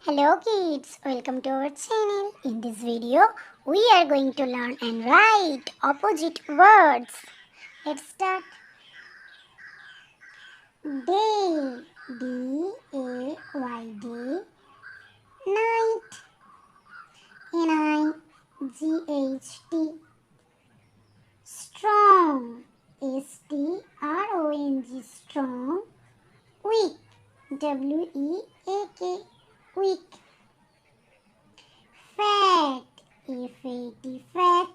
Hello kids, welcome to our channel. In this video, we are going to learn and write opposite words. Let's start. Day, D-A-Y, night, N-I-G-H-T. Strong, S-T-R-O-N-G, strong. Weak, W-E-A-K, weak. Fat, F-A-T, fat.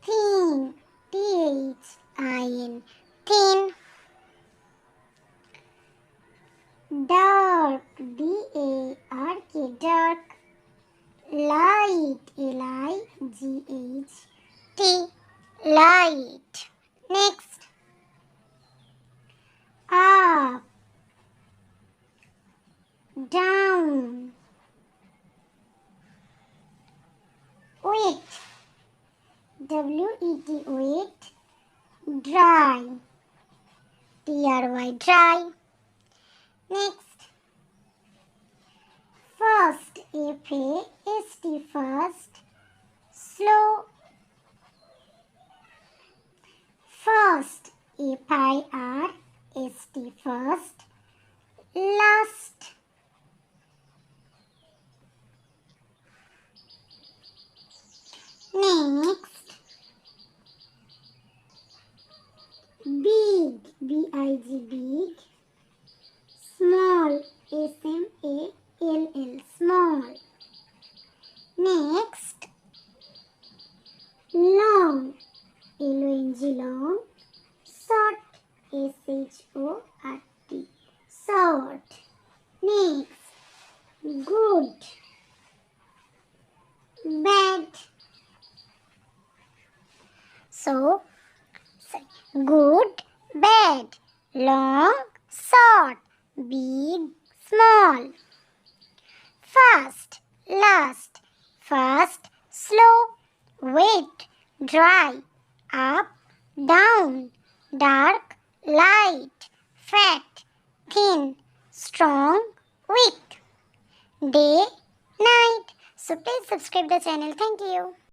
Thin, T-H-I-N, thin. Dark, D-A-R-K, dark. Light, L-I-G-H-T, light. Next. Up, down. Wet, W-E-T, wet. Dry, T-R-Y, dry. Next. First, F-A-S-T, first. Slow. First, F-I-R-S-T, first. Last. Next. Big, B-I-G, big. Small, S-M-A-L-L, small. Next. Long, L-O-N-G, long. Short, S-H-O-R-T, short. Next. Good, bad. So, good, bad, long, short, big, small. Fast, last, fast, slow, wet, dry, up, down, dark, light, fat, thin, strong, weak. Day, night. So please subscribe the channel. Thank you.